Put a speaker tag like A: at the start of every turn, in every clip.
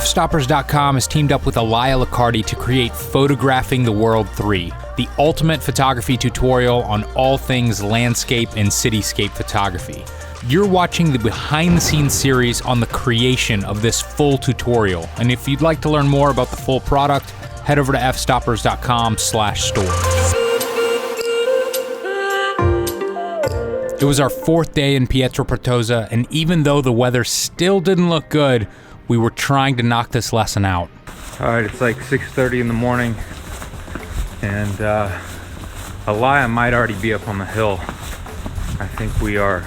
A: Fstoppers.com has teamed up with Elia Licardi to create Photographing the World 3, the ultimate photography tutorial on all things landscape and cityscape photography. You're watching the behind-the-scenes series on the creation of this full tutorial, and if you'd like to learn more about the full product, head over to fstoppers.com/store. It was our 4th day in Pietropertosa, and even though the weather still didn't look good, we were trying to knock this lesson out.
B: All right, it's like 6:30 in the morning, and Elia might already be up on the hill. I think we are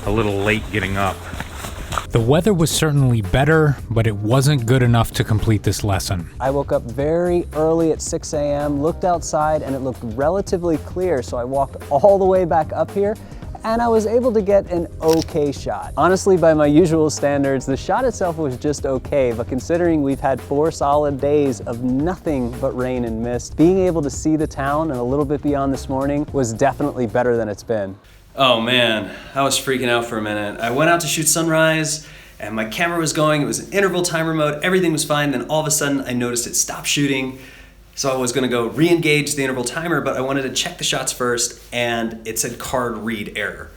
B: a little late getting up.
A: The weather was certainly better, but it wasn't good enough to complete this lesson.
C: I woke up very early at 6 a.m., looked outside, and it looked relatively clear, so I walked all the way back up here, and I was able to get an okay shot. Honestly, by my usual standards, the shot itself was just okay, but considering we've had 4 solid days of nothing but rain and mist, being able to see the town and a little bit beyond this morning was definitely better than it's been.
D: Oh man, I was freaking out for a minute. I went out to shoot sunrise and my camera was going, it was an interval timer mode, everything was fine, then all of a sudden I noticed it stopped shooting. So I was gonna go re-engage the interval timer, but I wanted to check the shots first, and it said card read error.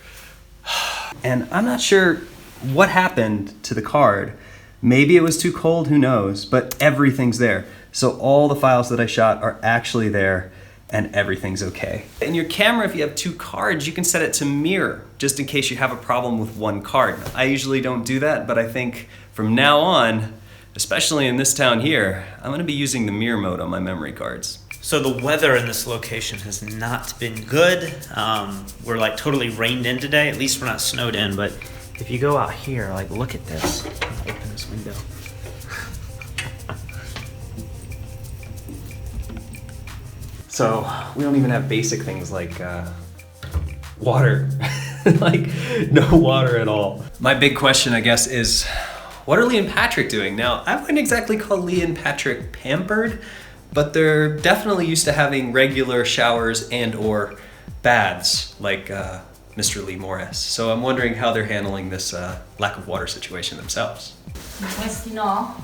D: And I'm not sure what happened to the card. Maybe it was too cold, who knows, but everything's there. So all the files that I shot are actually there, and everything's okay. In your camera, if you have 2 cards, you can set it to mirror, just in case you have a problem with one card. I usually don't do that, but I think from now on, especially in this town here, I'm gonna be using the mirror mode on my memory cards.
E: So the weather in this location has not been good. We're like totally rained in today. At least we're not snowed in, but if you go out here, like look at this. I'll open this window.
D: So we don't even have basic things like water. Like no water at all. My big question, I guess, is what are Lee and Patrick doing? Now, I wouldn't exactly call Lee and Patrick pampered, but they're definitely used to having regular showers and or baths like Mr. Lee Morris. So I'm wondering how they're handling this lack of water situation themselves.
F: Questi no?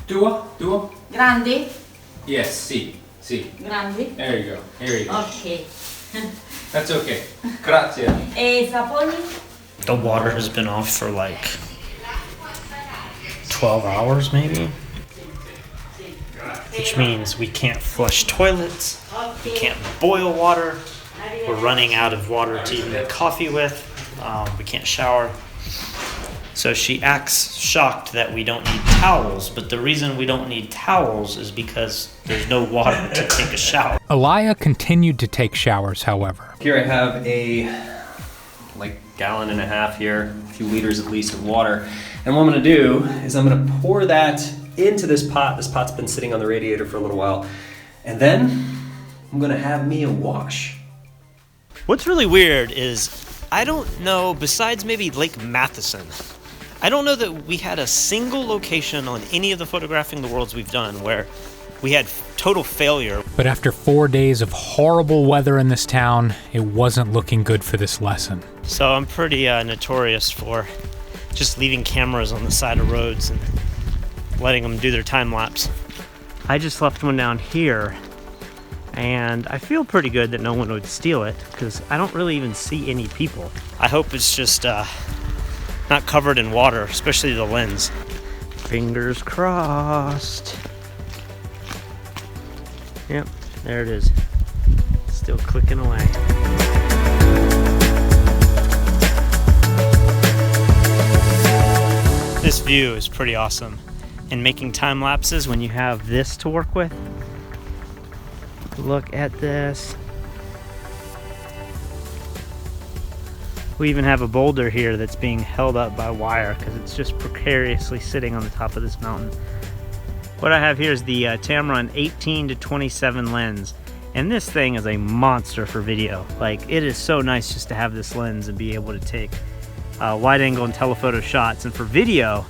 A: Duo?
F: Grandi?
A: Yes, sì.
F: Grandi?
A: There you go. Here you go.
F: Ok.
A: That's okay. Grazie.
F: E saponi?
E: The water has been off for like 12 hours maybe, which means we can't flush toilets, we can't boil water, we're running out of water to even make coffee with, we can't shower. So she acts shocked that we don't need towels, but the reason we don't need towels is because there's no water to take a shower.
A: Elia continued to take showers, however.
D: Here I have a gallon and a half here, a few liters at least of water. And what I'm gonna do is I'm gonna pour that into this pot. This pot's been sitting on the radiator for a little while. And then I'm gonna have me a wash.
E: What's really weird is, I don't know, besides maybe Lake Matheson, I don't know that we had a single location on any of the Photographing the Worlds we've done where we had total failure.
A: But after 4 days of horrible weather in this town, it wasn't looking good for this lesson.
E: So I'm pretty notorious for just leaving cameras on the side of roads and letting them do their time lapse. I just left one down here, and I feel pretty good that no one would steal it because I don't really even see any people. I hope it's just not covered in water, especially the lens. Fingers crossed. Yep, there it is. Still clicking away. This view is pretty awesome. And making time lapses when you have this to work with. Look at this. We even have a boulder here that's being held up by wire because it's just precariously sitting on the top of this mountain. What I have here is the Tamron 18-27 lens, and this thing is a monster for video. Like, it is so nice just to have this lens and be able to take wide angle and telephoto shots, and for video,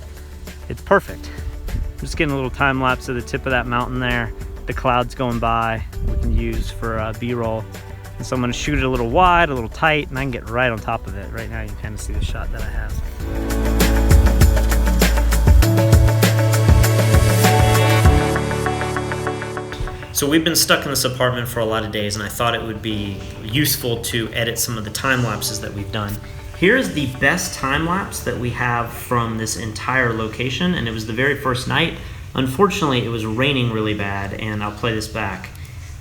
E: it's perfect. I'm just getting a little time lapse of the tip of that mountain there, the clouds going by, we can use for B-roll. And so I'm gonna shoot it a little wide, a little tight, and I can get right on top of it. Right now you can kind of see the shot that I have. So we've been stuck in this apartment for a lot of days, and I thought it would be useful to edit some of the time lapses that we've done. Here's the best time lapse that we have from this entire location, and it was the very first night. Unfortunately, it was raining really bad, and I'll play this back.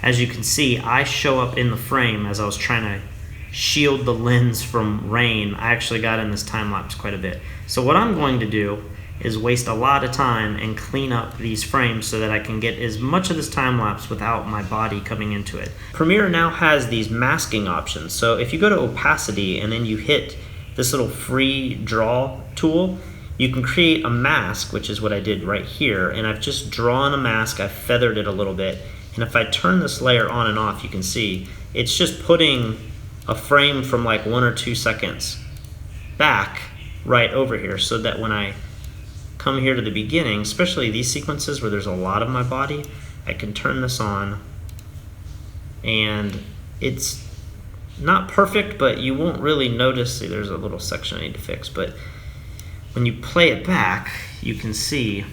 E: As you can see, I show up in the frame as I was trying to shield the lens from rain. I actually got in this time lapse quite a bit. So what I'm going to do is waste a lot of time and clean up these frames so that I can get as much of this time lapse without my body coming into it. Premiere now has these masking options. So if you go to opacity and then you hit this little free draw tool, you can create a mask, which is what I did right here. And I've just drawn a mask, I've feathered it a little bit. And if I turn this layer on and off, you can see it's just putting a frame from like 1 or 2 seconds back right over here, so that when I come here to the beginning, especially these sequences where there's a lot of my body, I can turn this on, and it's not perfect, but you won't really notice. See, there's a little section I need to fix, but when you play it back, you can see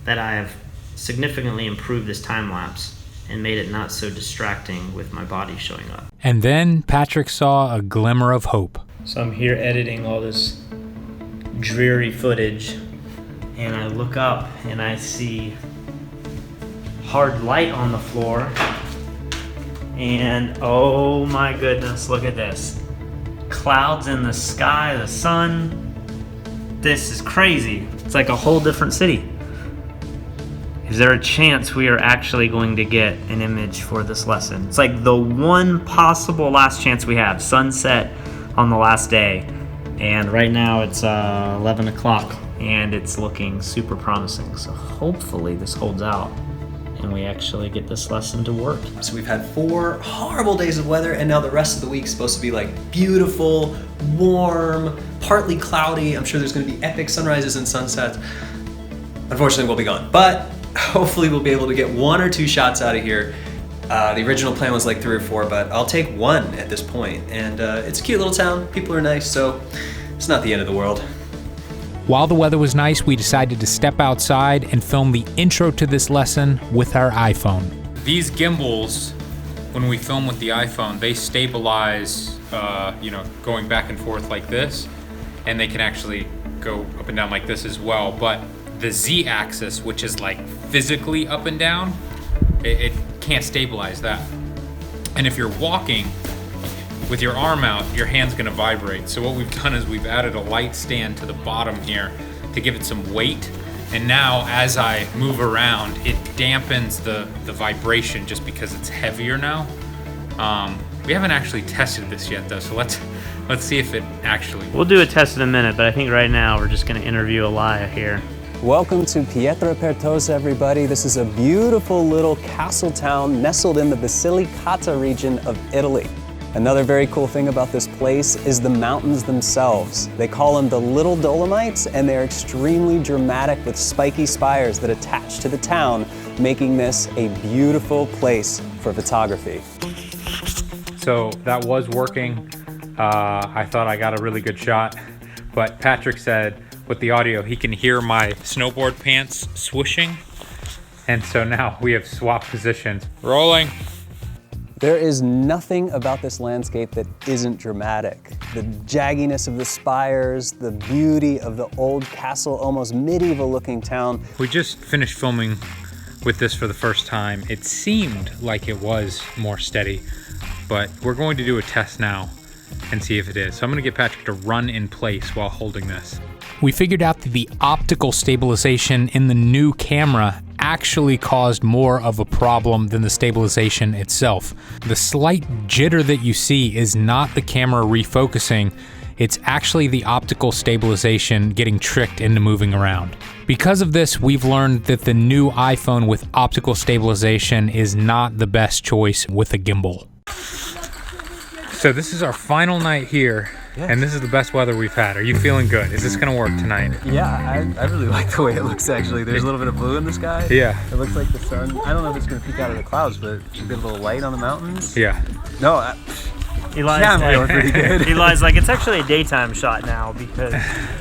E: that I have significantly improved this time lapse and made it not so distracting with my body showing up.
A: And then Patrick saw a glimmer of hope.
E: So I'm here editing all this dreary footage, and I look up and I see hard light on the floor, and oh my goodness, look at this. Clouds in the sky, the sun. This is crazy. It's like a whole different city. Is there a chance we are actually going to get an image for this lesson? It's like the one possible last chance we have. Sunset on the last day, and right now it's 11 o'clock and it's looking super promising. So hopefully this holds out and we actually get this lesson to work.
D: So we've had 4 horrible days of weather, and now the rest of the week's supposed to be like beautiful, warm, partly cloudy. I'm sure there's gonna be epic sunrises and sunsets. Unfortunately, we'll be gone, but hopefully we'll be able to get 1 or 2 shots out of here. The original plan was like 3 or 4, but I'll take 1 at this point. And it's a cute little town, people are nice, so it's not the end of the world.
A: While the weather was nice, we decided to step outside and film the intro to this lesson with our iPhone. These gimbals, when we film with the iPhone, they stabilize, going back and forth like this, and they can actually go up and down like this as well. But the Z-axis, which is like physically up and down, it can't stabilize that. And if you're walking with your arm out, your hand's gonna vibrate. So what we've done is we've added a light stand to the bottom here to give it some weight. And now as I move around, it dampens the vibration just because it's heavier now. We haven't actually tested this yet though, so let's see if it actually works.
E: We'll do a test in a minute, but I think right now we're just gonna interview Elia here.
C: Welcome to Pietra Pertosa, everybody. This is a beautiful little castle town nestled in the Basilicata region of Italy. Another very cool thing about this place is the mountains themselves. They call them the Little Dolomites, and they're extremely dramatic with spiky spires that attach to the town, making this a beautiful place for photography.
B: So that was working. I thought I got a really good shot, but Patrick said with the audio he can hear my snowboard pants swooshing, and so now we have swapped positions. Rolling.
C: There is nothing about this landscape that isn't dramatic. The jagginess of the spires, the beauty of the old castle, almost medieval looking town.
B: We just finished filming with this for the first time. It seemed like it was more steady, but we're going to do a test now and see if it is. So I'm gonna get Patrick to run in place while holding this.
A: We figured out that the optical stabilization in the new camera actually caused more of a problem than the stabilization itself. The slight jitter that you see is not the camera refocusing, it's actually the optical stabilization getting tricked into moving around. Because of this, we've learned that the new iPhone with optical stabilization is not the best choice with a gimbal.
B: So this is our final night here, and this is the best weather we've had. Are you feeling good? Is this gonna work tonight?
C: Yeah, I really like the way it looks actually. There's a little bit of blue in the sky.
B: Yeah.
C: It looks like the sun. I don't know if it's gonna peek out of the clouds, but a bit of a little light on the mountains.
B: Yeah.
C: No,
E: Eli's
C: Yeah, I'm
E: like,
C: feeling pretty good.
E: Eli's like, it's actually a daytime shot now because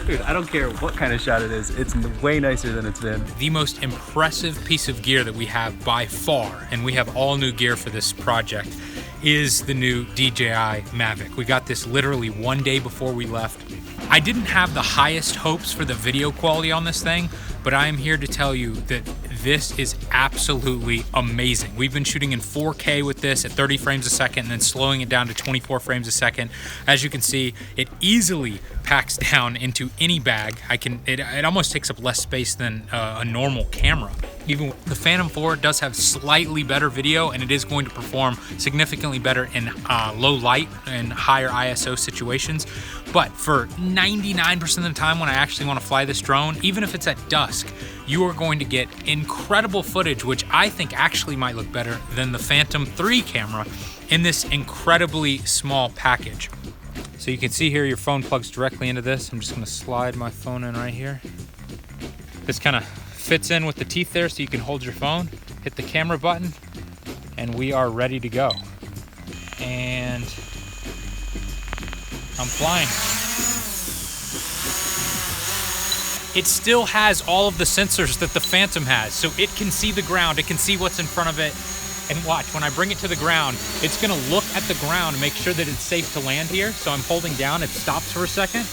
C: Dude, I don't care what kind of shot it is. It's way nicer than it's been.
A: The most impressive piece of gear that we have by far, and we have all new gear for this project, is the new DJI Mavic. We got this literally one day before we left. I didn't have the highest hopes for the video quality on this thing, but I am here to tell you that this is absolutely amazing. We've been shooting in 4K with this at 30 frames a second and then slowing it down to 24 frames a second. As you can see, it easily packs down into any bag. It almost takes up less space than a normal camera. Even the Phantom 4 does have slightly better video, and it is going to perform significantly better in low light and higher ISO situations. But for 99% of the time when I actually want to fly this drone, even if it's at dusk, you are going to get incredible footage, which I think actually might look better than the Phantom 3 camera in this incredibly small package. So you can see here your phone plugs directly into this. I'm just gonna slide my phone in right here. This kind of fits in with the teeth there so you can hold your phone, hit the camera button, and we are ready to go. And I'm flying. It still has all of the sensors that the Phantom has, so it can see the ground, it can see what's in front of it. And watch, when I bring it to the ground, it's gonna look at the ground and make sure that it's safe to land here. So I'm holding down, it stops for a second,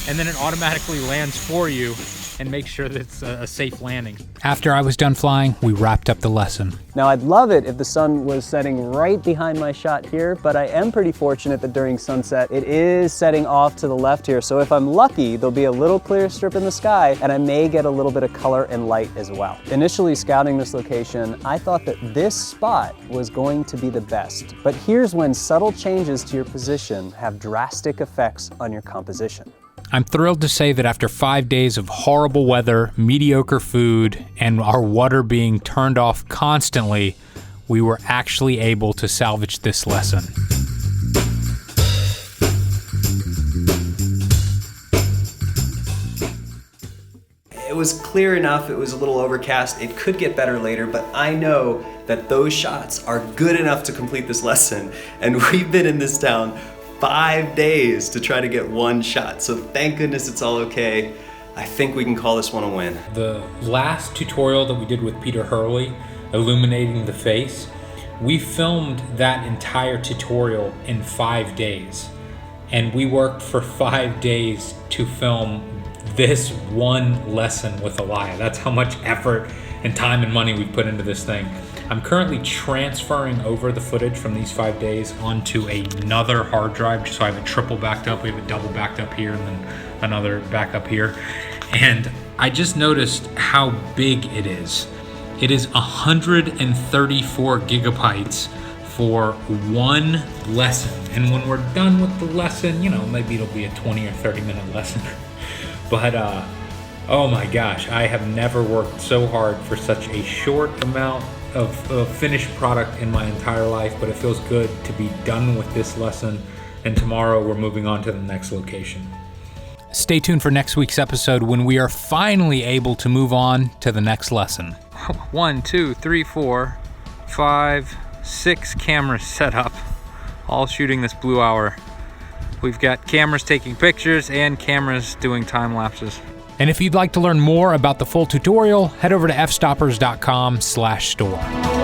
A: and then it automatically lands for you and makes sure that it's a safe landing. After I was done flying, we wrapped up the lesson.
C: Now I'd love it if the sun was setting right behind my shot here, but I am pretty fortunate that during sunset, it is setting off to the left here. So if I'm lucky, there'll be a little clear strip in the sky and I may get a little bit of color and light as well. Initially scouting this location, I thought that this spot was going to be the best. But here's when subtle changes to your position have drastic effects on your composition.
A: I'm thrilled to say that after 5 days of horrible weather, mediocre food, and our water being turned off constantly, we were actually able to salvage this lesson.
D: It was clear enough, it was a little overcast, it could get better later, but I know that those shots are good enough to complete this lesson, and we've been in this town 5 days to try to get one shot, so thank goodness it's all okay. I think we can call this one a win.
A: The last tutorial that we did with Peter Hurley, illuminating the face, we filmed that entire tutorial in 5 days. And we worked for 5 days to film this one lesson with Elia. That's how much effort and time and money we put into this thing. I'm currently transferring over the footage from these 5 days onto another hard drive, so I have a triple backed up, we have a double backed up here, and then another backup here. And I just noticed how big it is. It is 134 gigabytes for one lesson. And when we're done with the lesson, you know, maybe it'll be a 20 or 30 minute lesson. But oh my gosh, I have never worked so hard for such a short amount of finished product in my entire life, but it feels good to be done with this lesson, and tomorrow we're moving on to the next location. Stay tuned for next week's episode when we are finally able to move on to the next lesson. 1, 2, 3, 4, 5, 6 cameras set up, all shooting this blue hour. We've got cameras taking pictures and cameras doing time lapses. And if you'd like to learn more about the full tutorial, head over to fstoppers.com/store.